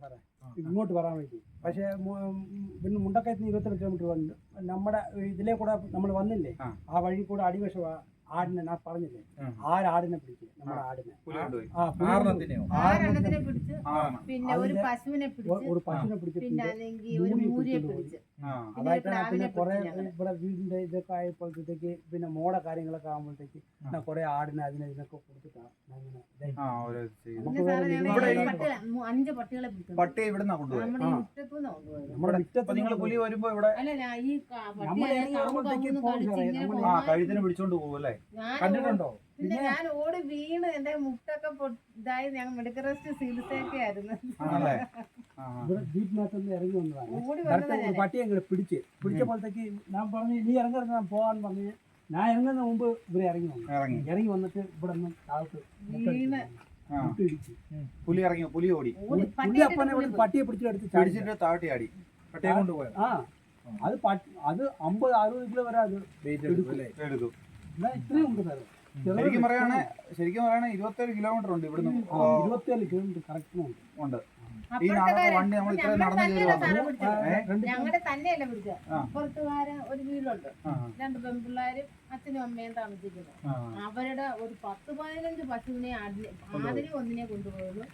സാറേ ഇങ്ങോട്ട് വരാൻ വേണ്ടി. പക്ഷേ പിന്നെ മുണ്ടക്കയത്തിന് 22 കിലോമീറ്റർ വന്നു. നമ്മുടെ ഇതിലേ കൂടെ നമ്മൾ വന്നില്ലേ, ആ വഴി കൂടെ അടിവശം ആടിനെ ഞാൻ പറഞ്ഞില്ലേ, ആടിനെ പിടിച്ച് നമ്മുടെ ആടിനെ ഒരു പശുവിനെ പിടിച്ച് അതായിട്ടാണ്. പിന്നെ കുറെ ഇവിടെ വീടിന്റെ ഇതൊക്കെ ആയപ്പോഴത്തേക്ക് പിന്നെ മോടെ കാര്യങ്ങളൊക്കെ ആകുമ്പോഴത്തേക്ക് കുറെ ആടിനെ ഇതിനൊക്കെ കൊടുത്തിട്ടാണ് പട്ടി ഇവിടെ കഴുത്തിന് പിടിച്ചോണ്ട് പോകും അല്ലേ? കണ്ടിട്ടുണ്ടോ? പിന്നെ ഞാൻ ഓടി വീണ് എന്റെ മുട്ടൊക്കെ ഇതായി. ഞങ്ങൾ മെഡിക്കൽ റെസ്റ്റ് ചികിത്സയൊക്കെ ആയിരുന്നു. ജീപ്പിനകത്ത് ഇറങ്ങി വന്നതാണ്. പട്ടിയെ പിടിച്ചപ്പോഴത്തേക്ക് ഞാൻ പറഞ്ഞു നീ ഇറങ്ങി പോകാൻ പറഞ്ഞു. ഞാൻ ഇറങ്ങുന്ന മുമ്പ് ഇവരെ ഇറങ്ങി വന്നിട്ട് ഇവിടെ നിന്ന് താഴത്ത് പുലി ഇറങ്ങി. പുലി ഓടി. പട്ടിയെ പിടിച്ചിട്ട് താഴത്തെ ആടി. പട്ടിയെ കൊണ്ടുപോയി. അത് 50-60 കിലോ വരെ അത് എടുക്കും. ഇത്രയും ഉണ്ട് സാറേ. ശരിക്കും പറയുകയാണെ 27 കിലോമീറ്റർ ഉണ്ട് ഇവിടുന്ന്. 27 കിലോമീറ്റർ കറക്റ്റ് ഉണ്ട്. ഈ വണ്ടി നമ്മൾ ഇത്രയും നടന്നു ഞങ്ങളുടെ തന്നെയല്ല പിടിച്ച പുറത്തുകാരൻ ഒരു വീടുണ്ട്. 2 പെൺപിള്ളേരും അച്ഛനും അമ്മയും താമസിക്കുന്നത്. അവരുടെ ഒരു 10-15 പശുവിനെ ആദ്യം ഒന്നിനെ കൊണ്ടുപോകുന്നു.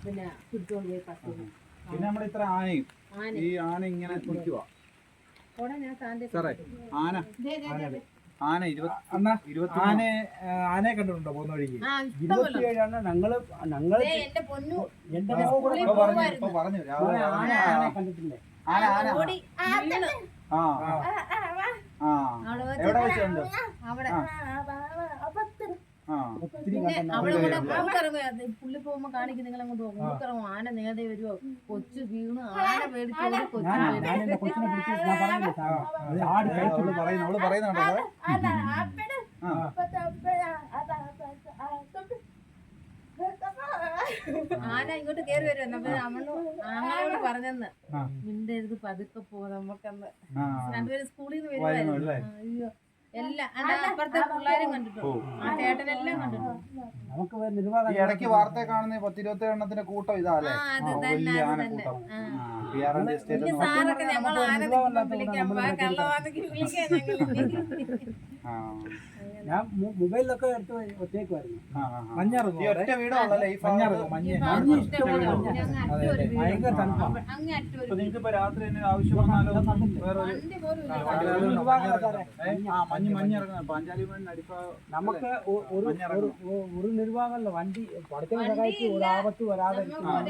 പിന്നെ പിടിച്ചോണ്ട് പോയി പശുവിനെ. പിന്നെ നമ്മുടെ ഇത്ര ആനയും ഈ ആന ഇങ്ങനെ നിൽക്കുക. ആനയെ കണ്ടിട്ടുണ്ടോ പോകുന്ന വഴിക്ക്? 27 ഞങ്ങള് പറഞ്ഞു കണ്ടിട്ടില്ലേ? എവിടെ വെച്ചുണ്ട്? പുള്ളി പോകുമ്പോ കാണിക്കും നിങ്ങൾ അങ്ങോട്ട് നോക്കിറങ്ങും. ആന നേരെ വരുവോ, കൊച്ചു വീണ് ആന പേടിച്ചോണ്ട് ആന ഇങ്ങോട്ട് കേറി വരുവോ. ആങ്ങളോട് പറഞ്ഞെന്ന് നിന്റെ അടുത്ത് പതുക്കെ പോ, നമുക്കന്ന് 2 പേരും സ്കൂളിൽ നിന്ന് വരുവായിരുന്നു. അയ്യോ എല്ലാം അപ്പുറത്തെ പിള്ളേരും കണ്ടിട്ടു, ആ ചേട്ടനെല്ലാം കണ്ടിട്ടു. ഇടയ്ക്ക് വാർത്ത കാണുന്ന 10-27 എണ്ണത്തിന്റെ കൂട്ടം ഇതാല്ലേ? സാറൊക്കെ ഞങ്ങൾ ആന വിളിക്കാൻ കള്ളവാണെങ്കിൽ വിളിക്കാൻ ഞാൻ മൊബൈലിലൊക്കെ എടുത്ത് ഒറ്റേക്കുമായിരുന്നു. നിങ്ങൾക്കിപ്പോ രാത്രി തന്നെ ആവശ്യം വന്നാലോ നമുക്ക് ഒരു നിർവാഹമല്ല. വണ്ടി പടത്തിന് സഹായിച്ച് ഒരു ആപത്ത് വരാതെ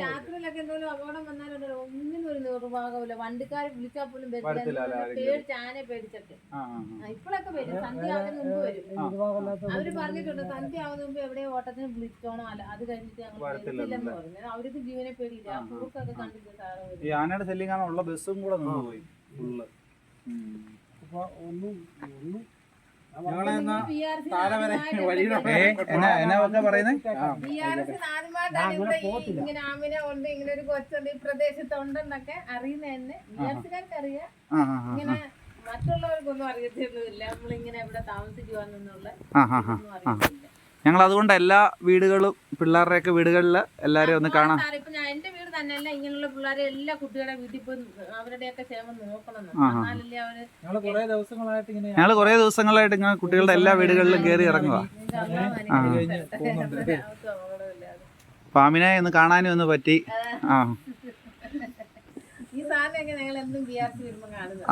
രാത്രിയിലൊക്കെ എന്തെങ്കിലും അപകടം വന്നാലും ഒന്നിനും ഒരു നിർവാഹമില്ല. വണ്ടിക്കാരെ വിളിച്ചാൽ പോലും പേടിച്ച് ആനയെ പേടിച്ചിട്ട് ഇപ്പോഴൊക്കെ വരും. സന്ധ്യ ആവുന്നതിന് മുമ്പ് വരും. അവര് പറഞ്ഞിട്ടുണ്ട് സന്ധ്യ ആവുന്ന മുമ്പ് എവിടെ ഓട്ടത്തിന് വിളിച്ചോണോ. അല്ല അത് കഴിഞ്ഞിട്ട് ഞങ്ങൾ പറഞ്ഞു. അവർക്ക് ജീവനെ പേടിയില്ല. പൂക്കൊക്കെ കണ്ടിട്ട് സാറ് ഈ ആനയുടെ ശല്യം കാണാനുള്ള ബസ്സും കൂടെ പോയി ഫുള്ള്. ഇങ്ങനെ ആമിന ഉണ്ട്, ഇങ്ങനെ ഒരു കൊച്ചുണ്ട് ഈ പ്രദേശത്ത് ഉണ്ടെന്നൊക്കെ അറിയുന്ന തന്നെ വിദ്യാർത്ഥികൾക്ക് അറിയാം. ഇങ്ങനെ മറ്റുള്ളവർക്കൊന്നും അറിയത്തൊന്നുമില്ല. നമ്മളിങ്ങനെ ഇവിടെ താമസിക്കുവാന്നുള്ള അറിയത്തില്ല. ഞങ്ങൾ അതുകൊണ്ട് എല്ലാ വീടുകളും പിള്ളേരുടെയൊക്കെ വീടുകളിൽ എല്ലാരെയും ഒന്ന് കാണാം. ഇപ്പൊ ഞാൻ എന്റെ വീട് തന്നെയല്ല, ഇങ്ങനെയുള്ള പിള്ളേരെ എല്ലാ കുട്ടികളുടെ വീട്ടിൽ പോയി അവരുടെയൊക്കെ ക്ഷേമം നോക്കണം. എന്നാലല്ലേ അവര്. ഞങ്ങൾ കുറെ ദിവസങ്ങളായിട്ട് ഇങ്ങനെ കുട്ടികളുടെ എല്ലാ വീടുകളിലും കയറി ഇറങ്ങുക. പാമിനെ ഒന്ന് കാണാനും ഒന്ന് പറ്റി. ഈ സാധനമൊക്കെ ഞങ്ങൾ എന്തും വിചാരിച്ചു വരുമ്പോ കാണുന്നത്.